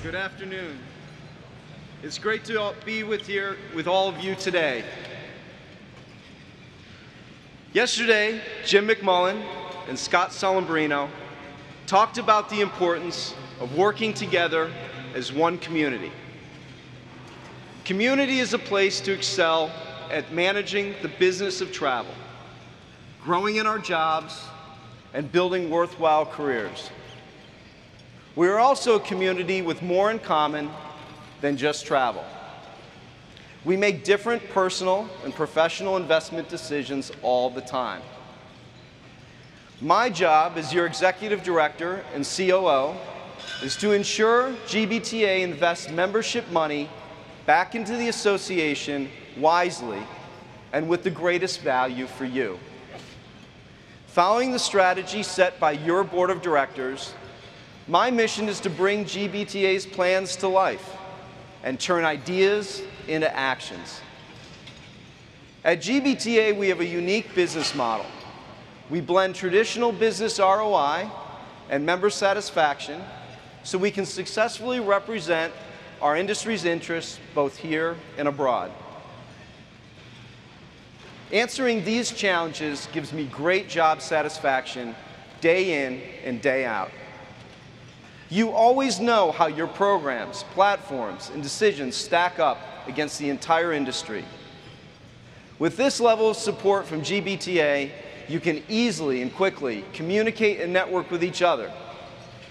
Good afternoon. It's great to be with all of you today. Yesterday, Jim McMullen and Scott Salambrino talked about the importance of working together as one community. Community is a place to excel at managing the business of travel, growing in our jobs, and building worthwhile careers. We are also a community with more in common than just travel. We make different personal and professional investment decisions all the time. My job as your executive director and COO is to ensure GBTA invests membership money back into the association wisely and with the greatest value for you. Following the strategy set by your board of directors, my mission is to bring GBTA's plans to life and turn ideas into actions. At GBTA, we have a unique business model. We blend traditional business ROI and member satisfaction so we can successfully represent our industry's interests both here and abroad. Answering these challenges gives me great job satisfaction day in and day out. You always know how your programs, platforms, and decisions stack up against the entire industry. With this level of support from GBTA, you can easily and quickly communicate and network with each other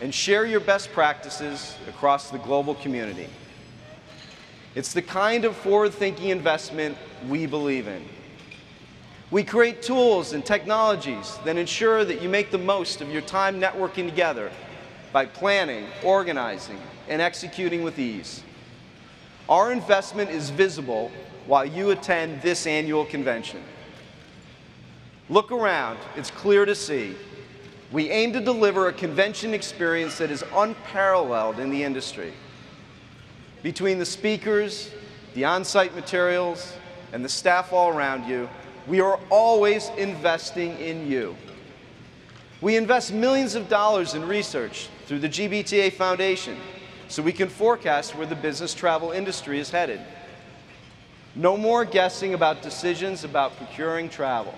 and share your best practices across the global community. It's the kind of forward-thinking investment we believe in. We create tools and technologies that ensure that you make the most of your time networking together by planning, organizing, and executing with ease. Our investment is visible while you attend this annual convention. Look around, it's clear to see. We aim to deliver a convention experience that is unparalleled in the industry. Between the speakers, the on-site materials, and the staff all around you, we are always investing in you. We invest millions of dollars in research through the GBTA Foundation so we can forecast where the business travel industry is headed. No more guessing about decisions about procuring travel.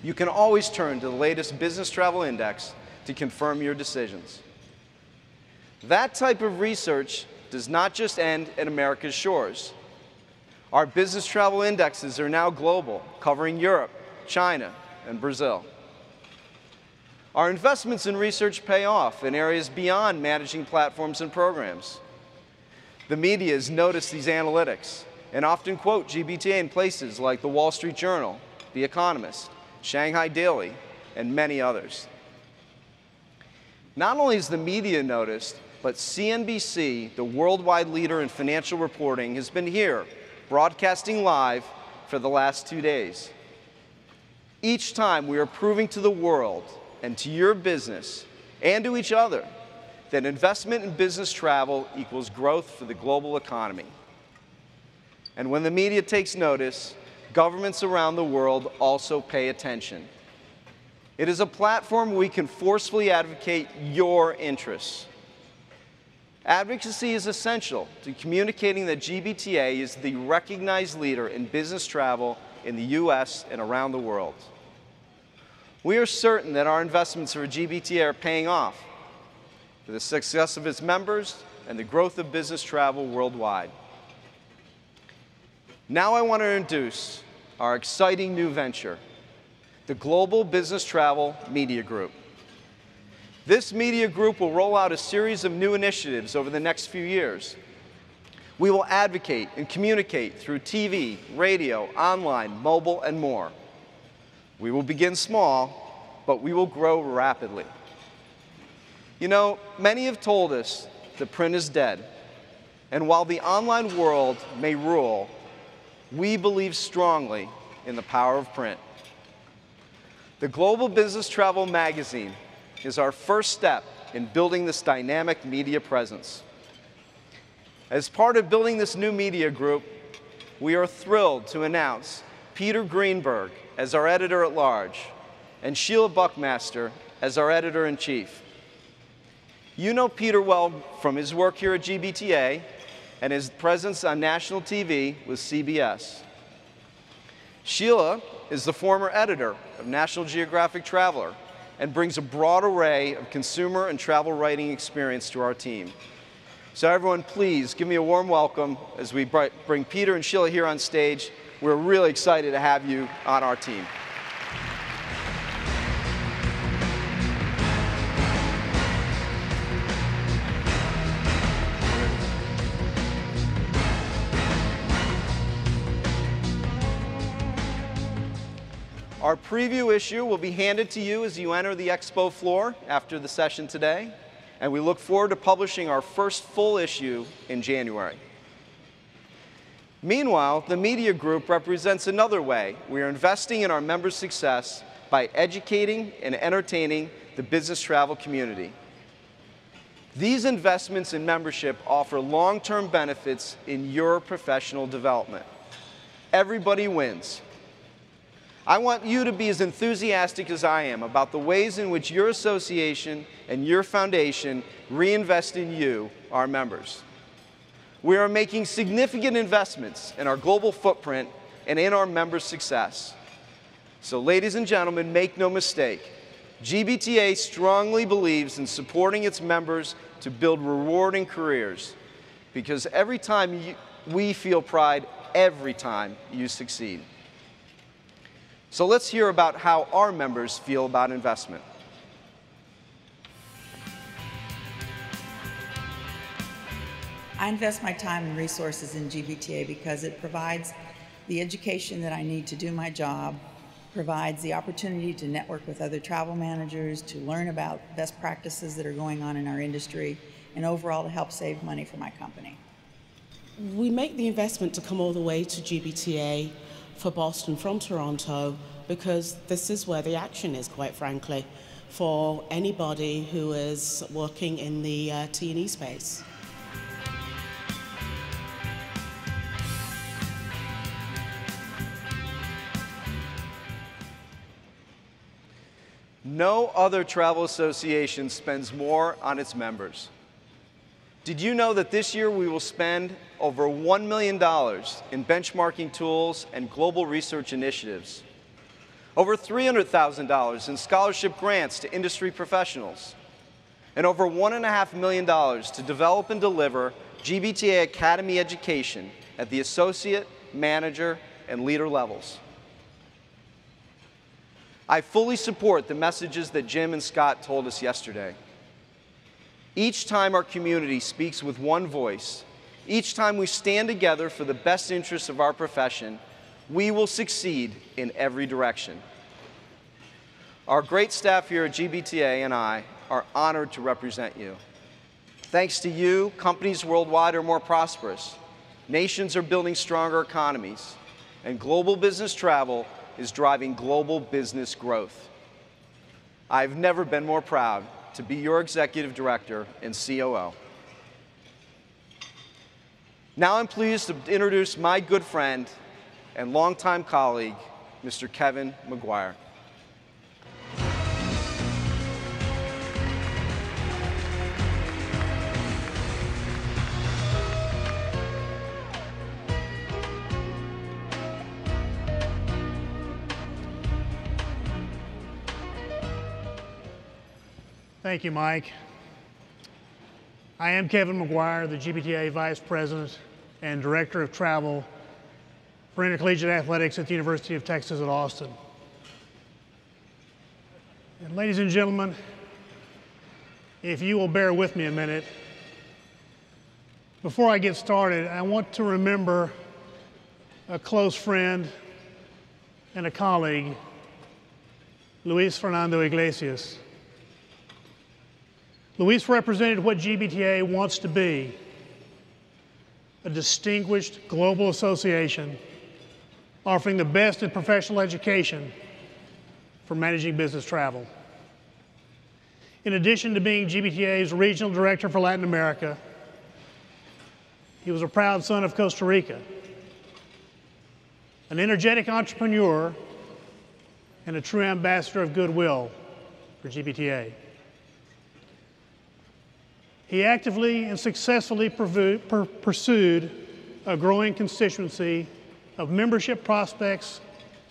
You can always turn to the latest business travel index to confirm your decisions. That type of research does not just end at America's shores. Our business travel indexes are now global, covering Europe, China, and Brazil. Our investments in research pay off in areas beyond managing platforms and programs. The media has noticed these analytics and often quote GBTA in places like the Wall Street Journal, The Economist, Shanghai Daily, and many others. Not only is the media noticed, but CNBC, the worldwide leader in financial reporting, has been here, broadcasting live for the last 2 days. Each time we are proving to the world and to your business and to each other that investment in business travel equals growth for the global economy. And when the media takes notice, governments around the world also pay attention. It is a platform where we can forcefully advocate your interests. Advocacy is essential to communicating that GBTA is the recognized leader in business travel in the US and around the world. We are certain that our investments for GBTA are paying off for the success of its members and the growth of business travel worldwide. Now I want to introduce our exciting new venture, the Global Business Travel Media Group. This media group will roll out a series of new initiatives over the next few years. We will advocate and communicate through TV, radio, online, mobile, and more. We will begin small, but we will grow rapidly. You know, many have told us that print is dead, and while the online world may rule, we believe strongly in the power of print. The Global Business Travel magazine is our first step in building this dynamic media presence. As part of building this new media group, we are thrilled to announce Peter Greenberg as our editor-at-large and Sheila Buckmaster as our editor-in-chief. You know Peter well from his work here at GBTA and his presence on national TV with CBS. Sheila is the former editor of National Geographic Traveler and brings a broad array of consumer and travel writing experience to our team. So everyone, please give me a warm welcome as we bring Peter and Sheila here on stage. We're really excited to have you on our team. Our preview issue will be handed to you as you enter the expo floor after the session today, and we look forward to publishing our first full issue in January. Meanwhile, the media group represents another way we are investing in our members' success by educating and entertaining the business travel community. These investments in membership offer long-term benefits in your professional development. Everybody wins. I want you to be as enthusiastic as I am about the ways in which your association and your foundation reinvest in you, our members. We are making significant investments in our global footprint and in our members' success. So, ladies and gentlemen, make no mistake, GBTA strongly believes in supporting its members to build rewarding careers, because every time we feel pride every time you succeed. So let's hear about how our members feel about investment. I invest my time and resources in GBTA because it provides the education that I need to do my job, provides the opportunity to network with other travel managers, to learn about best practices that are going on in our industry, and overall to help save money for my company. We make the investment to come all the way to GBTA for Boston from Toronto because this is where the action is, quite frankly, for anybody who is working in the T&E space. No other travel association spends more on its members. Did you know that this year we will spend over $1 million in benchmarking tools and global research initiatives, over $300,000 in scholarship grants to industry professionals, and over $1.5 million to develop and deliver GBTA Academy education at the associate, manager, and leader levels? I fully support the messages that Jim and Scott told us yesterday. Each time our community speaks with one voice, each time we stand together for the best interests of our profession, we will succeed in every direction. Our great staff here at GBTA and I are honored to represent you. Thanks to you, companies worldwide are more prosperous, nations are building stronger economies, and global business travel is driving global business growth. I've never been more proud to be your executive director and COO. Now I'm pleased to introduce my good friend and longtime colleague, Mr. Kevin McGuire. Thank you, Mike. I am Kevin McGuire, the GBTA Vice President and Director of Travel for Intercollegiate Athletics at the University of Texas at Austin. And ladies and gentlemen, if you will bear with me a minute, before I get started, I want to remember a close friend and a colleague, Luis Fernando Iglesias. Luis represented what GBTA wants to be, a distinguished global association offering the best in professional education for managing business travel. In addition to being GBTA's regional director for Latin America, he was a proud son of Costa Rica, an energetic entrepreneur, and a true ambassador of goodwill for GBTA. He actively and successfully pursued a growing constituency of membership prospects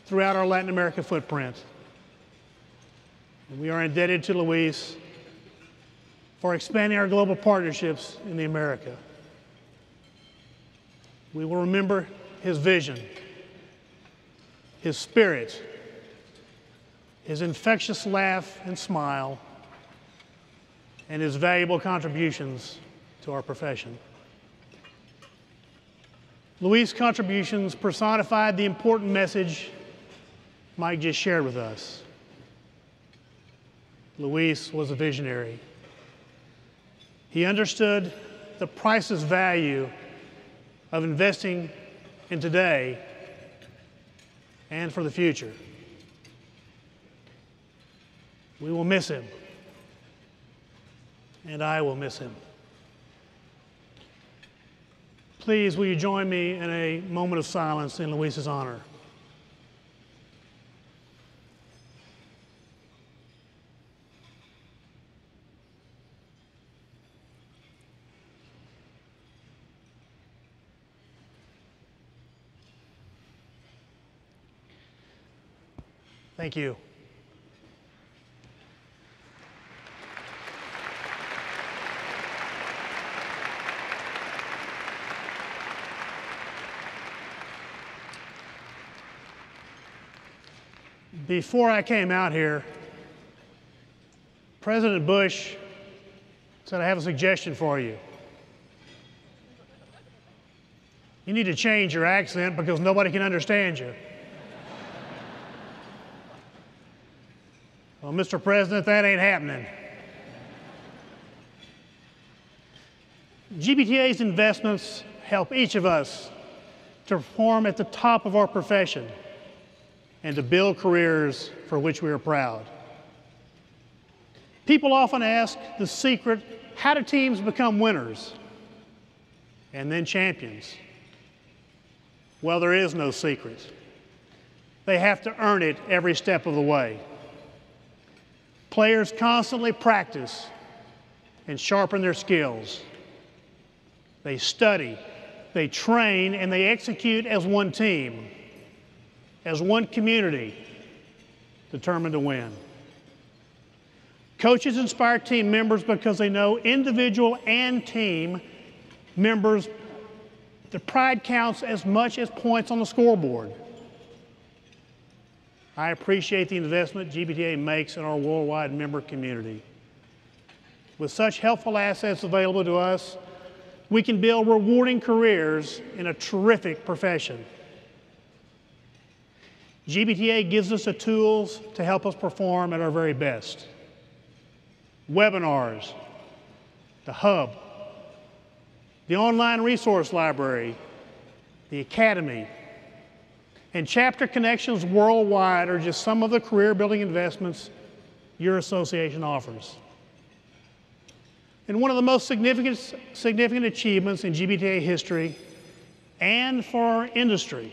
throughout our Latin America footprint. And we are indebted to Luis for expanding our global partnerships in the America. We will remember his vision, his spirit, his infectious laugh and smile, and his valuable contributions to our profession. Luis' contributions personified the important message Mike just shared with us. Luis was a visionary. He understood the priceless value of investing in today and for the future. We will miss him, and I will miss him. Please, will you join me in a moment of silence in Luis's honor? Thank you. Before I came out here, President Bush said, "I have a suggestion for you. You need to change your accent because nobody can understand you." Well, Mr. President, that ain't happening. GBTA's investments help each of us to perform at the top of our profession and to build careers for which we are proud. People often ask the secret, how do teams become winners and then champions? Well, there is no secret. They have to earn it every step of the way. Players constantly practice and sharpen their skills. They study, they train, and they execute as one team, as one community, determined to win. Coaches inspire team members because they know individual and team members, the pride counts as much as points on the scoreboard. I appreciate the investment GBTA makes in our worldwide member community. With such helpful assets available to us, we can build rewarding careers in a terrific profession. GBTA gives us the tools to help us perform at our very best. Webinars, the hub, the online resource library, the academy, and chapter connections worldwide are just some of the career-building investments your association offers. And one of the most significant achievements in GBTA history and for our industry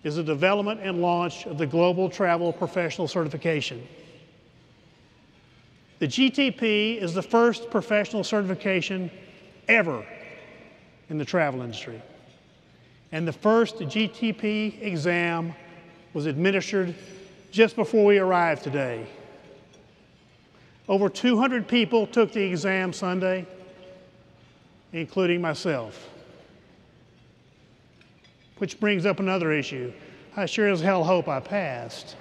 is the development and launch of the Global Travel Professional Certification. The GTP is the first professional certification ever in the travel industry. And the first GTP exam was administered just before we arrived today. Over 200 people took the exam Sunday, including myself. Which brings up another issue. I sure as hell hope I passed.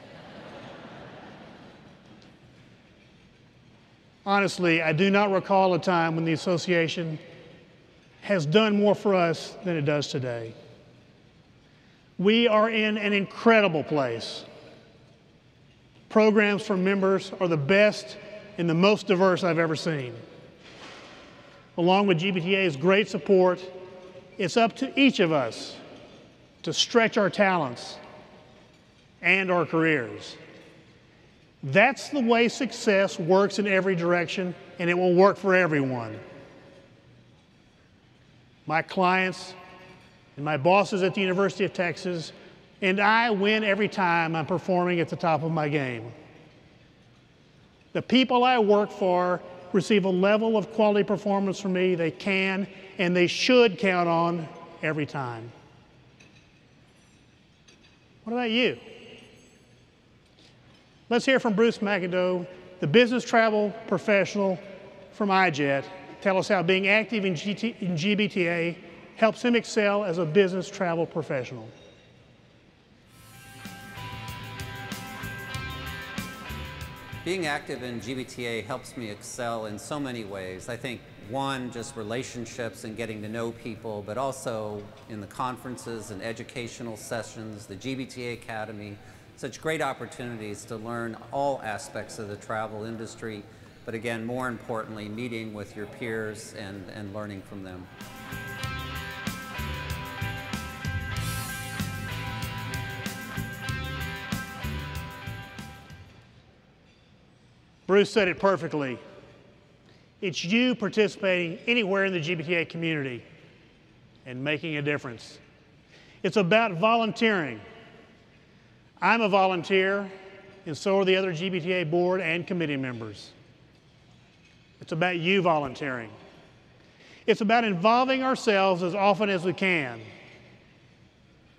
Honestly, I do not recall a time when the association has done more for us than it does today. We are in an incredible place. Programs for members are the best and the most diverse I've ever seen. Along with GBTA's great support, it's up to each of us to stretch our talents and our careers. That's the way success works in every direction, and it will work for everyone. My clients and my bosses at the University of Texas and I win every time I'm performing at the top of my game. The people I work for receive a level of quality performance from me they can and they should count on every time. What about you? Let's hear from Bruce McIndoe, the business travel professional from iJet. Tell us how being active in GBTA helps him excel as a business travel professional. Being active in GBTA helps me excel in so many ways. I think one, just relationships and getting to know people, but also in the conferences and educational sessions, the GBTA Academy, such great opportunities to learn all aspects of the travel industry, but again, more importantly, meeting with your peers and learning from them. Bruce said it perfectly. It's you participating anywhere in the GBTA community and making a difference. It's about volunteering. I'm a volunteer, and so are the other GBTA board and committee members. It's about you volunteering. It's about involving ourselves as often as we can.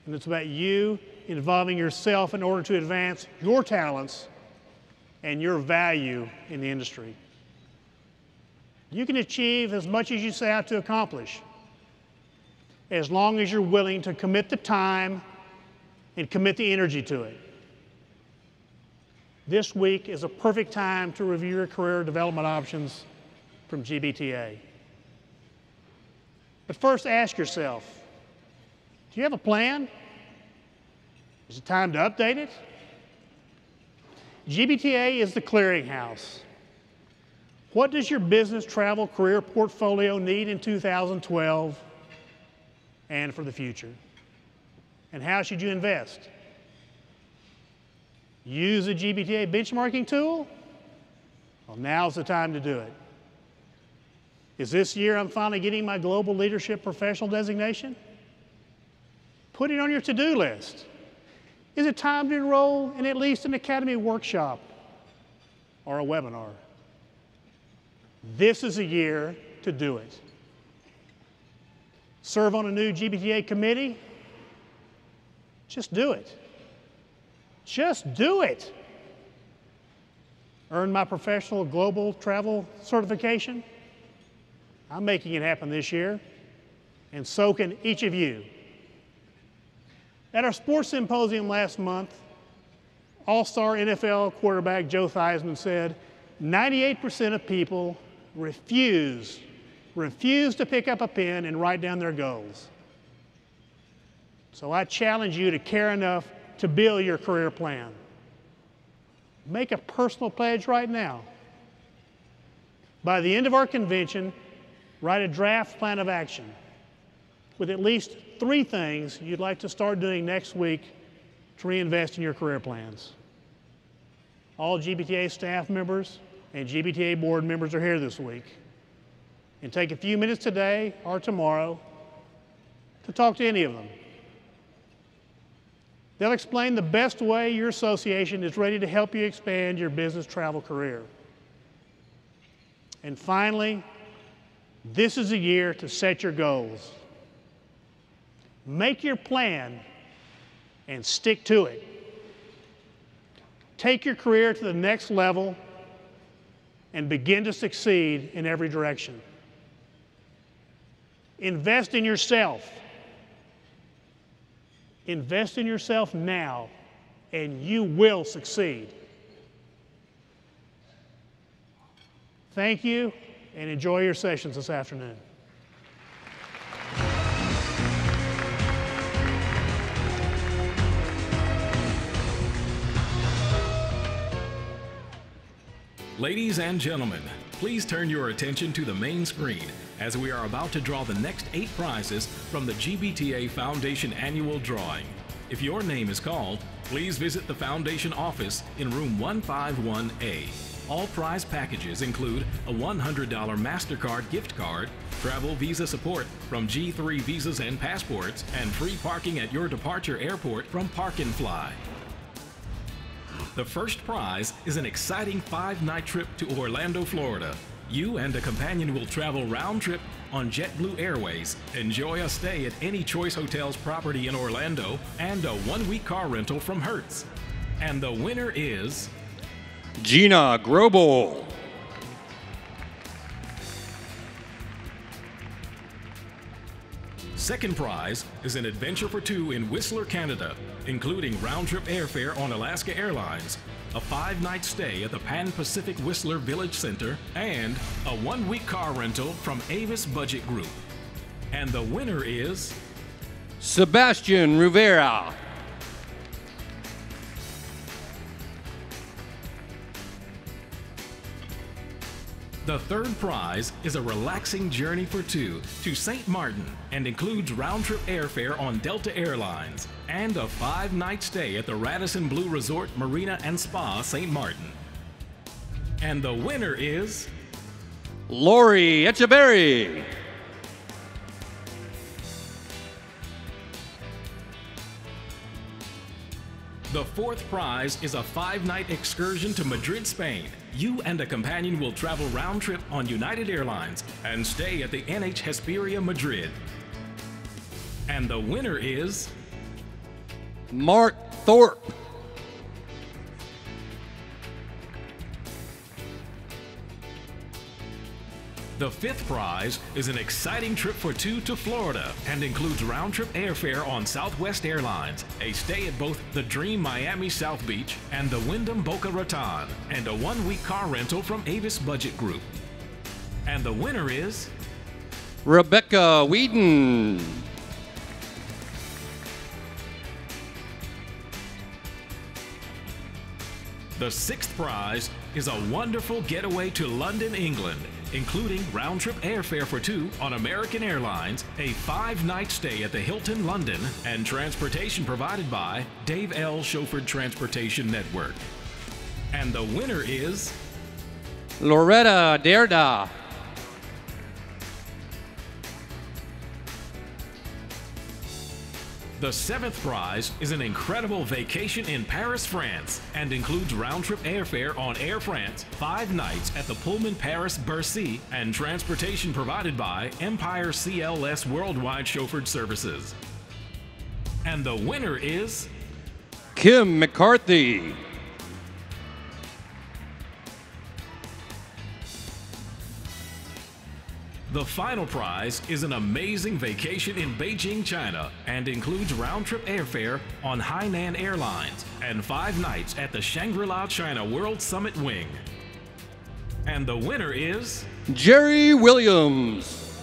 And it's about you involving yourself in order to advance your talents and your value in the industry. You can achieve as much as you set out to accomplish, as long as you're willing to commit the time and commit the energy to it. This week is a perfect time to review your career development options from GBTA. But first, ask yourself, do you have a plan? Is it time to update it? GBTA is the clearinghouse. What does your business travel career portfolio need in 2012 and for the future? And how should you invest? Use the GBTA benchmarking tool? Well, now's the time to do it. Is this year I'm finally getting my Global Leadership Professional designation? Put it on your to-do list. Is it time to enroll in at least an Academy workshop or a webinar? This is a year to do it. Serve on a new GBTA committee? Just do it. Just do it. Earn my professional global travel certification? I'm making it happen this year, and so can each of you. At our sports symposium last month, all-star NFL quarterback Joe Theismann said 98% of people refuse to pick up a pen and write down their goals. So I challenge you to care enough to build your career plan. Make a personal pledge right now. By the end of our convention, write a draft plan of action with at least 3 things you'd like to start doing next week to reinvest in your career plans. All GBTA staff members and GBTA board members are here this week. And take a few minutes today or tomorrow to talk to any of them. They'll explain the best way your association is ready to help you expand your business travel career. And finally, this is a year to set your goals. Make your plan and stick to it. Take your career to the next level and begin to succeed in every direction. Invest in yourself. Invest in yourself now, and you will succeed. Thank you, and enjoy your sessions this afternoon. Ladies and gentlemen, please turn your attention to the main screen as we are about to draw the next 8 prizes from the GBTA Foundation Annual Drawing. If your name is called, please visit the Foundation office in room 151A. All prize packages include a $100 MasterCard gift card, travel visa support from G3 Visas and Passports, and free parking at your departure airport from Park and Fly. The first prize is an exciting 5-night trip to Orlando, Florida. You and a companion will travel round trip on JetBlue Airways. Enjoy a stay at any Choice Hotels property in Orlando and a 1-week car rental from Hertz. And the winner is Gina Grobel. Second prize is an adventure for two in Whistler, Canada, including round-trip airfare on Alaska Airlines, a 5-night stay at the Pan Pacific Whistler Village Center, and a 1-week car rental from Avis Budget Group. And the winner is Sebastian Rivera. The third prize is a relaxing journey for two to St. Martin and includes round-trip airfare on Delta Airlines and a 5-night stay at the Radisson Blu Resort Marina and Spa, St. Martin. And the winner is Lori Echeverry. The fourth prize is a 5-night excursion to Madrid, Spain. You and a companion will travel round trip on United Airlines and stay at the NH Hesperia Madrid. And the winner is Mark Thorpe. The fifth prize is an exciting trip for two to Florida and includes round-trip airfare on Southwest Airlines, a stay at both the Dream Miami South Beach and the Wyndham Boca Raton, and a 1-week car rental from Avis Budget Group. And the winner is Rebecca Whedon. The sixth prize is a wonderful getaway to London, England, including round-trip airfare for two on American Airlines, a 5-night stay at the Hilton London, and transportation provided by Dave L. Chauffeured Transportation Network. And the winner is Loretta Derda. The seventh prize is an incredible vacation in Paris, France, and includes round-trip airfare on Air France, 5 nights at the Pullman Paris Bercy, and transportation provided by Empire CLS Worldwide Chauffeured Services. And the winner is Kim McCarthy. The final prize is an amazing vacation in Beijing, China, and includes round-trip airfare on Hainan Airlines and 5 nights at the Shangri-La China World Summit Wing. And the winner is Jerry Williams.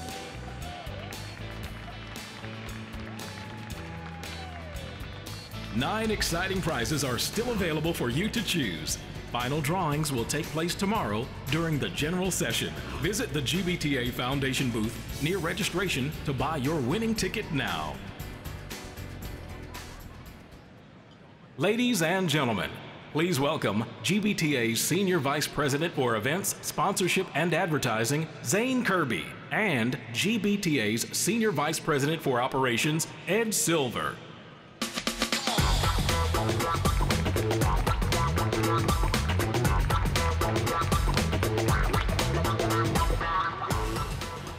Nine exciting prizes are still available for you to choose. Final drawings will take place tomorrow during the general session. Visit the GBTA Foundation booth near registration to buy your winning ticket now. Ladies and gentlemen, please welcome GBTA's Senior Vice President for Events, Sponsorship, and Advertising, Zane Kirby, and GBTA's Senior Vice President for Operations, Ed Silver.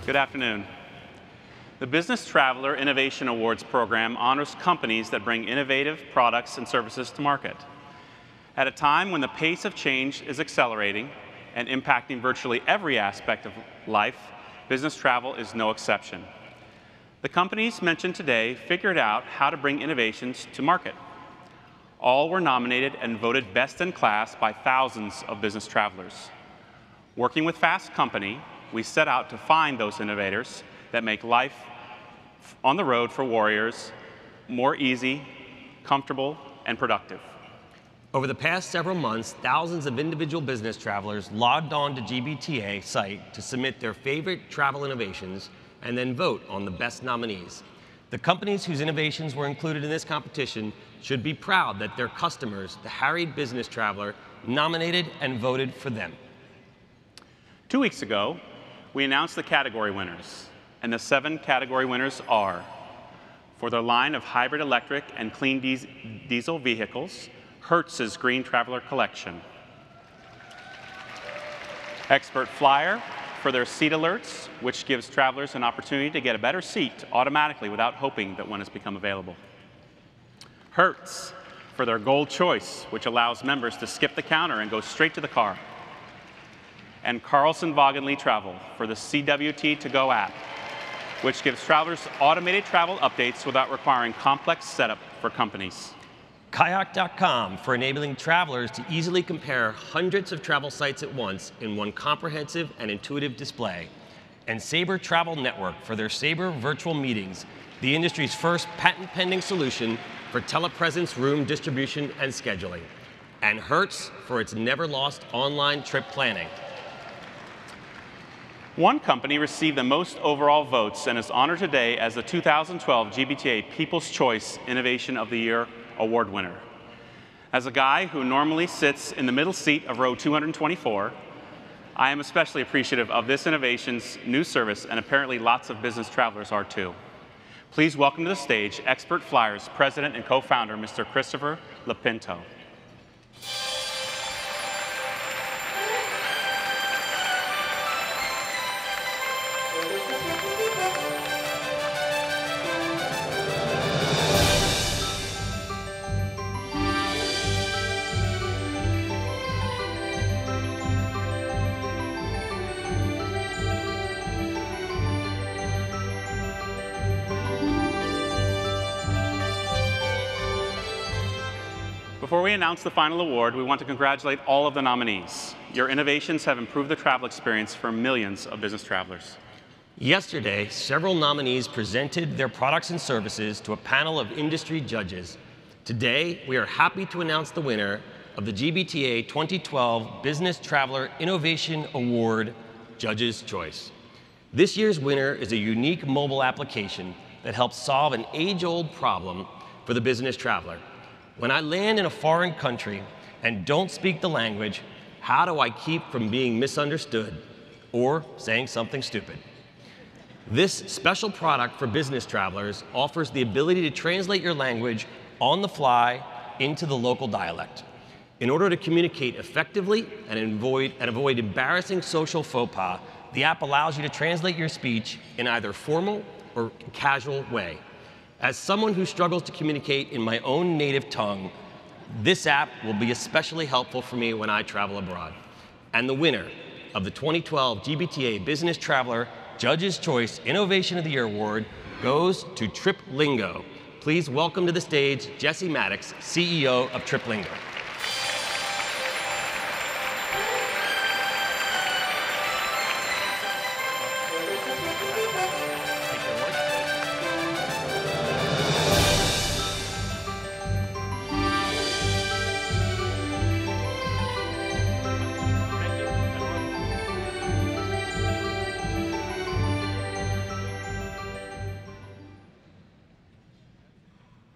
Good afternoon. The Business Traveler Innovation Awards program honors companies that bring innovative products and services to market. At a time when the pace of change is accelerating and impacting virtually every aspect of life, business travel is no exception. The companies mentioned today figured out how to bring innovations to market. All were nominated and voted best in class by thousands of business travelers. Working with Fast Company, we set out to find those innovators that make life on the road for warriors more easy, comfortable, and productive. Over the past several months, thousands of individual business travelers logged on to GBTA site to submit their favorite travel innovations and then vote on the best nominees. The companies whose innovations were included in this competition should be proud that their customers, the harried business traveler, nominated and voted for them. 2 weeks ago, we announced the category winners, and the 7 category winners are: for their line of hybrid electric and clean diesel vehicles, Hertz's Green Traveler Collection; Expert Flyer, for their seat alerts, which gives travelers an opportunity to get a better seat automatically without hoping that one has become available. Hertz for their Gold Choice, which allows members to skip the counter and go straight to the car. And Carlson Wagenly Travel for the CWT To Go app, which gives travelers automated travel updates without requiring complex setup for companies. Kayak.com for enabling travelers to easily compare hundreds of travel sites at once in one comprehensive and intuitive display. And Sabre Travel Network for their Sabre Virtual Meetings, the industry's first patent-pending solution for telepresence room distribution and scheduling. And Hertz for its never-lost online trip planning. One company received the most overall votes and is honored today as the 2012 GBTA People's Choice Innovation of the Year Award winner. As a guy who normally sits in the middle seat of row 224, I am especially appreciative of this innovation's new service, and apparently lots of business travelers are too. Please welcome to the stage Expert Flyers President and co-founder, Mr. Christopher Lapinto. Before we announce the final award, we want to congratulate all of the nominees. Your innovations have improved the travel experience for millions of business travelers. Yesterday, several nominees presented their products and services to a panel of industry judges. Today, we are happy to announce the winner of the GBTA 2012 Business Traveler Innovation Award, Judge's Choice. This year's winner is a unique mobile application that helps solve an age-old problem for the business traveler. When I land in a foreign country and don't speak the language, how do I keep from being misunderstood or saying something stupid? This special product for business travelers offers the ability to translate your language on the fly into the local dialect. In order to communicate effectively and avoid embarrassing social faux pas, the app allows you to translate your speech in either formal or casual way. As someone who struggles to communicate in my own native tongue, this app will be especially helpful for me when I travel abroad. And the winner of the 2012 GBTA Business Traveler Judge's Choice Innovation of the Year Award goes to TripLingo. Please welcome to the stage Jesse Maddox, CEO of TripLingo.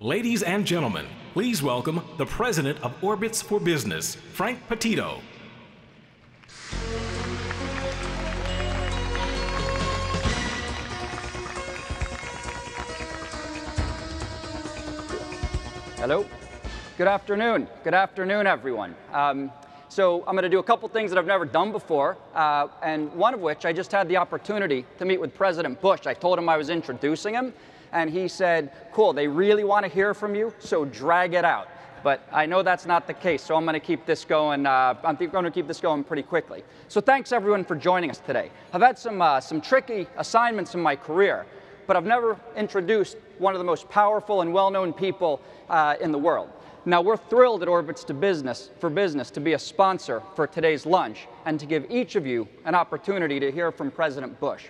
Ladies and gentlemen, please welcome the President of Orbitz for Business, Frank Petito. Hello. Good afternoon. Good afternoon, everyone. So I'm going to do a couple things that I've never done before, and one of which I just had the opportunity to meet with President Bush. I told him I was introducing him, and he said, cool, they really want to hear from you, so drag it out. But I know that's not the case, so I'm going to keep this going. I'm going to keep this going pretty quickly. So thanks, everyone, for joining us today. I've had some tricky assignments in my career, but I've never introduced one of the most powerful and well-known people in the world. Now, we're thrilled at Orbitz for Business to be a sponsor for today's lunch and to give each of you an opportunity to hear from President Bush.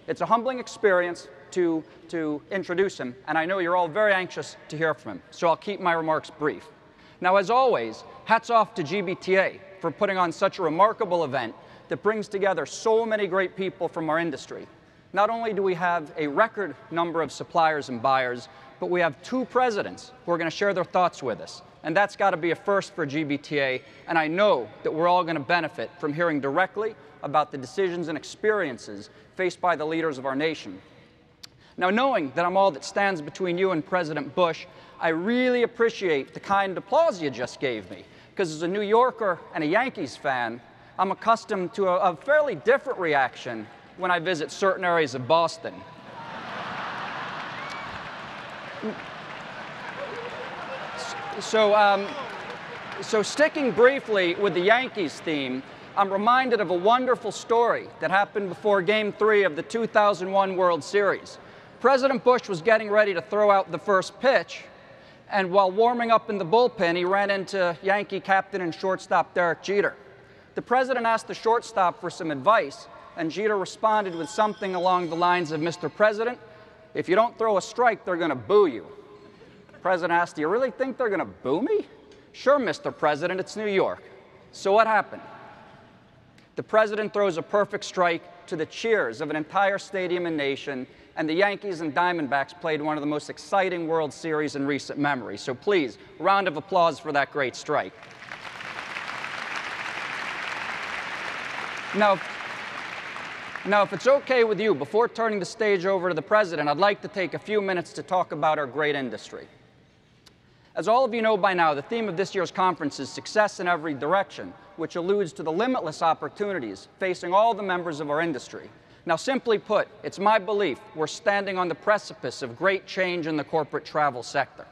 It's a humbling experience to introduce him, and I know you're all very anxious to hear from him, so I'll keep my remarks brief. Now, as always, hats off to GBTA for putting on such a remarkable event that brings together so many great people from our industry. Not only do we have a record number of suppliers and buyers, but we have two presidents who are going to share their thoughts with us. And that's got to be a first for GBTA, and I know that we're all going to benefit from hearing directly about the decisions and experiences faced by the leaders of our nation. Now, knowing that I'm all that stands between you and President Bush, I really appreciate the kind applause you just gave me, because as a New Yorker and a Yankees fan, I'm accustomed to a fairly different reaction when I visit certain areas of Boston. So sticking briefly with the Yankees theme, I'm reminded of a wonderful story that happened before Game 3 of the 2001 World Series. President Bush was getting ready to throw out the first pitch, and while warming up in the bullpen, he ran into Yankee captain and shortstop Derek Jeter. The president asked the shortstop for some advice, and Jeter responded with something along the lines of, "Mr. President, if you don't throw a strike, they're going to boo you." The president asked, "Do you really think they're going to boo me?" "Sure, Mr. President, it's New York." So what happened? The president throws a perfect strike to the cheers of an entire stadium and nation, and the Yankees and Diamondbacks played one of the most exciting World Series in recent memory. So please, a round of applause for that great strike. Now, if it's okay with you, before turning the stage over to the president, I'd like to take a few minutes to talk about our great industry. As all of you know by now, the theme of this year's conference is Success in Every Direction, which alludes to the limitless opportunities facing all the members of our industry. Now, simply put, it's my belief we're standing on the precipice of great change in the corporate travel sector.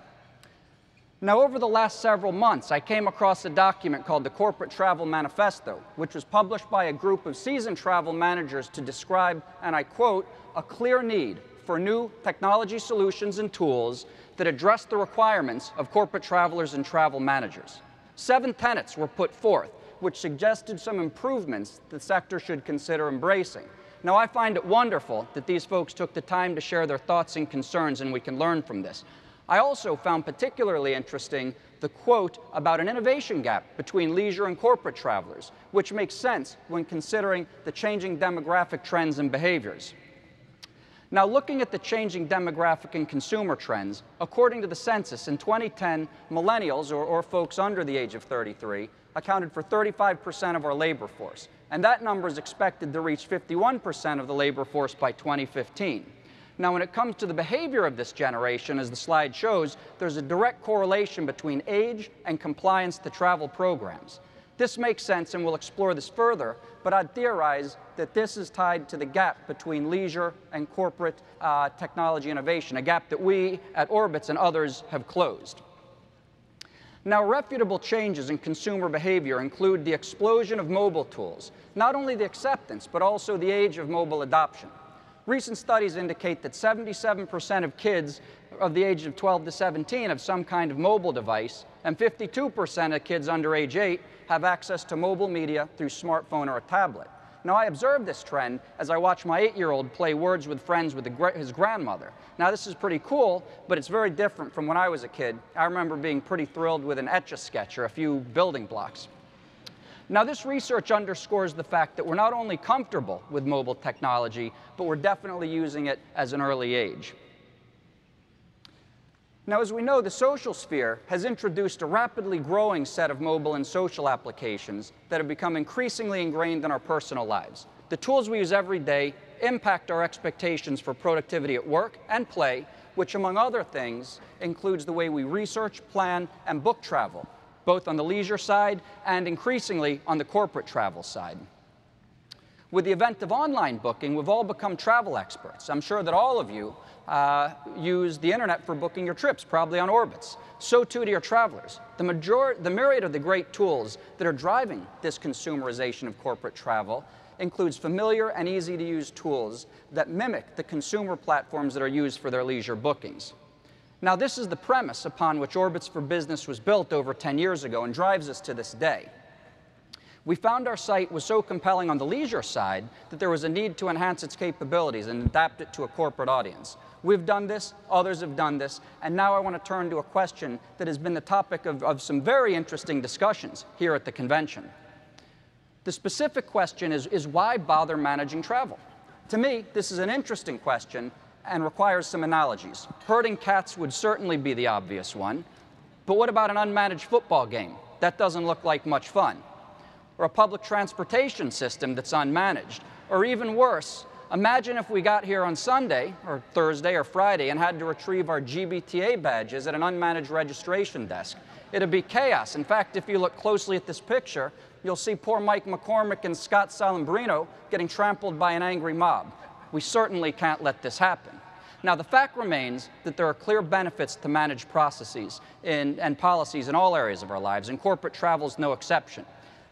Now, over the last several months, I came across a document called the Corporate Travel Manifesto, which was published by a group of seasoned travel managers to describe, and I quote, "a clear need for new technology solutions and tools that address the requirements of corporate travelers and travel managers." 7 tenets were put forth, which suggested some improvements the sector should consider embracing. Now, I find it wonderful that these folks took the time to share their thoughts and concerns, and we can learn from this. I also found particularly interesting the quote about an innovation gap between leisure and corporate travelers, which makes sense when considering the changing demographic trends and behaviors. Now, looking at the changing demographic and consumer trends, according to the census, in 2010, millennials, or folks under the age of 33, accounted for 35% of our labor force, and that number is expected to reach 51% of the labor force by 2015. Now, when it comes to the behavior of this generation, as the slide shows, there's a direct correlation between age and compliance to travel programs. This makes sense, and we'll explore this further, but I'd theorize that this is tied to the gap between leisure and corporate technology innovation, a gap that we at Orbitz and others have closed. Now, reputable changes in consumer behavior include the explosion of mobile tools, not only the acceptance, but also the age of mobile adoption. Recent studies indicate that 77% of kids of the age of 12 to 17 have some kind of mobile device, and 52% of kids under age 8 have access to mobile media through smartphone or a tablet. Now, I observed this trend as I watched my 8-year-old play Words with Friends with his grandmother. Now, this is pretty cool, but it's very different from when I was a kid. I remember being pretty thrilled with an Etch-a-Sketch or a few building blocks. Now, this research underscores the fact that we're not only comfortable with mobile technology, but we're definitely using it as an early age. Now, as we know, the social sphere has introduced a rapidly growing set of mobile and social applications that have become increasingly ingrained in our personal lives. The tools we use every day impact our expectations for productivity at work and play, which, among other things, includes the way we research, plan, and book travel, both on the leisure side and increasingly on the corporate travel side. With the advent of online booking, we've all become travel experts. I'm sure that all of you use the internet for booking your trips, probably on Orbitz. So too do your travelers. The myriad of the great tools that are driving this consumerization of corporate travel includes familiar and easy-to-use tools that mimic the consumer platforms that are used for their leisure bookings. Now, this is the premise upon which Orbitz for Business was built over 10 years ago and drives us to this day. We found our site was so compelling on the leisure side that there was a need to enhance its capabilities and adapt it to a corporate audience. We've done this, others have done this, and now I want to turn to a question that has been the topic of some very interesting discussions here at the convention. The specific question is why bother managing travel? To me, this is an interesting question and requires some analogies. Herding cats would certainly be the obvious one, but what about an unmanaged football game? That doesn't look like much fun. Or a public transportation system that's unmanaged. Or even worse, imagine if we got here on Sunday, or Thursday, or Friday, and had to retrieve our GBTA badges at an unmanaged registration desk. It'd be chaos. In fact, if you look closely at this picture, you'll see poor Mike McCormick and Scott Salambrino getting trampled by an angry mob. We certainly can't let this happen. Now, the fact remains that there are clear benefits to managed processes and policies in all areas of our lives, and corporate travel is no exception.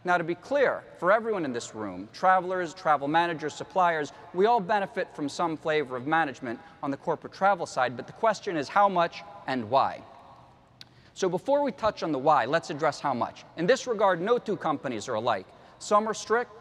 Now, to be clear, for everyone in this room, travelers, travel managers, suppliers, we all benefit from some flavor of management on the corporate travel side, but the question is how much and why. So before we touch on the why, let's address how much. In this regard, no two companies are alike. Some are strict,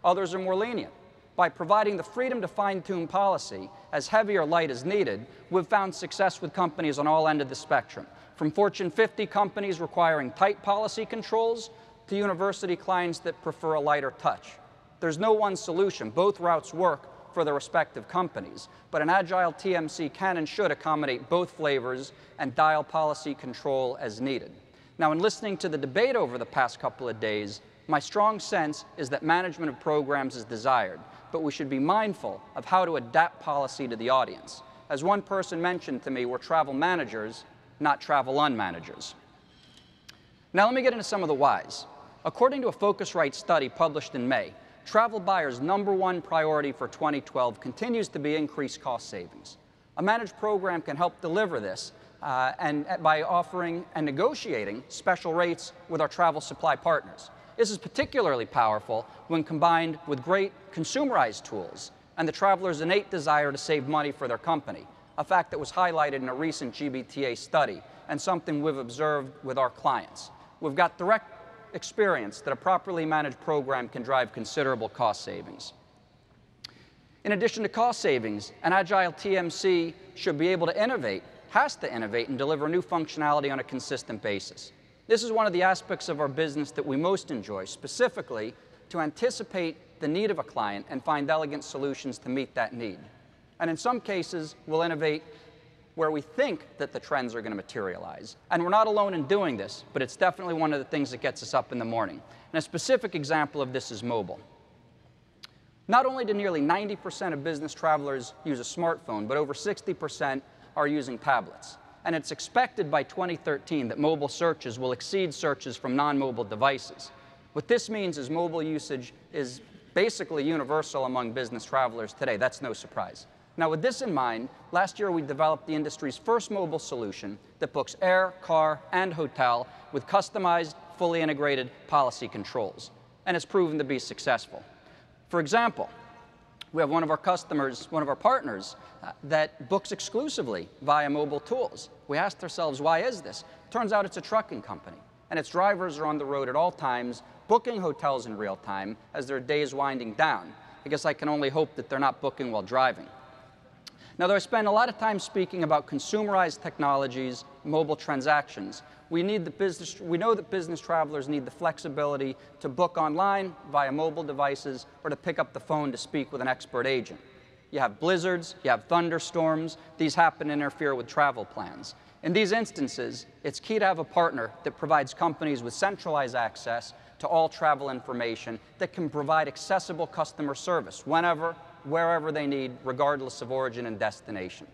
others are more lenient. By providing the freedom to fine-tune policy as heavy or light as needed, we've found success with companies on all ends of the spectrum, from Fortune 50 companies requiring tight policy controls to university clients that prefer a lighter touch. There's no one solution. Both routes work for their respective companies, but an agile TMC can and should accommodate both flavors and dial policy control as needed. Now, in listening to the debate over the past couple of days, my strong sense is that management of programs is desired, but we should be mindful of how to adapt policy to the audience. As one person mentioned to me, we're travel managers, not travel unmanagers. Now, let me get into some of the whys. According to a Focusrite study published in May, travel buyers' #1 priority for 2012 continues to be increased cost savings. A managed program can help deliver this and by offering and negotiating special rates with our travel supply partners. This is particularly powerful when combined with great consumerized tools and the traveler's innate desire to save money for their company, a fact that was highlighted in a recent GBTA study and something we've observed with our clients. We've got direct experience that a properly managed program can drive considerable cost savings. In addition to cost savings, an agile TMC should be able to innovate, has to innovate, and deliver new functionality on a consistent basis. This is one of the aspects of our business that we most enjoy, specifically to anticipate the need of a client and find elegant solutions to meet that need. And in some cases, we'll innovate where we think that the trends are going to materialize. And we're not alone in doing this, but it's definitely one of the things that gets us up in the morning. And a specific example of this is mobile. Not only do nearly 90% of business travelers use a smartphone, but over 60% are using tablets. And it's expected by 2013 that mobile searches will exceed searches from non-mobile devices. What this means is mobile usage is basically universal among business travelers today. That's no surprise. Now, with this in mind, last year we developed the industry's first mobile solution that books air, car, and hotel with customized, fully integrated policy controls. And it's proven to be successful. For example, we have one of our customers, one of our partners, that books exclusively via mobile tools. We asked ourselves, why is this? Turns out it's a trucking company, and its drivers are on the road at all times, booking hotels in real time as their day is winding down. I guess I can only hope that they're not booking while driving. Now, though I spend a lot of time speaking about consumerized technologies, mobile transactions, we know that business travelers need the flexibility to book online via mobile devices or to pick up the phone to speak with an expert agent. You have blizzards, you have thunderstorms. These happen to interfere with travel plans. In these instances, it's key to have a partner that provides companies with centralized access to all travel information that can provide accessible customer service whenever, wherever they need, regardless of origin and destination.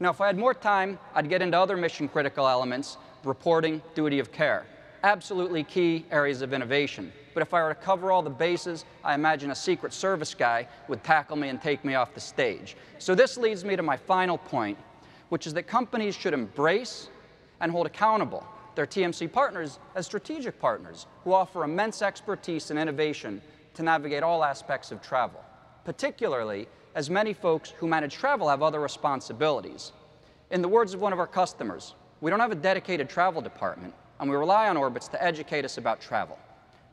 Now, if I had more time, I'd get into other mission-critical elements, reporting, duty of care, absolutely key areas of innovation. But if I were to cover all the bases, I imagine a Secret Service guy would tackle me and take me off the stage. So this leads me to my final point, which is that companies should embrace and hold accountable their TMC partners as strategic partners who offer immense expertise and innovation to navigate all aspects of travel, particularly as many folks who manage travel have other responsibilities. In the words of one of our customers, we don't have a dedicated travel department, and we rely on Orbitz to educate us about travel.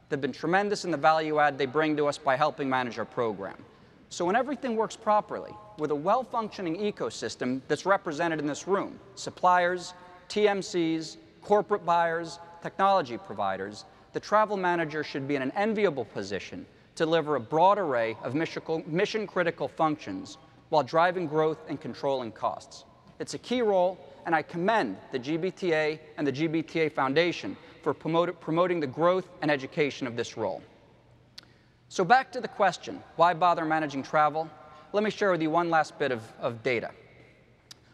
They've been tremendous in the value add they bring to us by helping manage our program. So when everything works properly, with a well-functioning ecosystem that's represented in this room, suppliers, TMCs, corporate buyers, technology providers, the travel manager should be in an enviable position to deliver a broad array of mission-critical functions while driving growth and controlling costs. It's a key role, and I commend the GBTA and the GBTA Foundation for promoting the growth and education of this role. So back to the question, why bother managing travel? Let me share with you one last bit of data.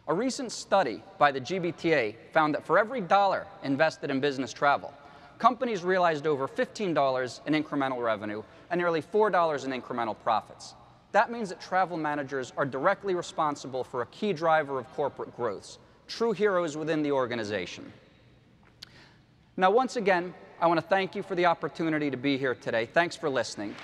A recent study by the GBTA found that for every dollar invested in business travel, companies realized over $15 in incremental revenue and nearly $4 in incremental profits. That means that travel managers are directly responsible for a key driver of corporate growth, true heroes within the organization. Now, once again, I want to thank you for the opportunity to be here today. Thanks for listening.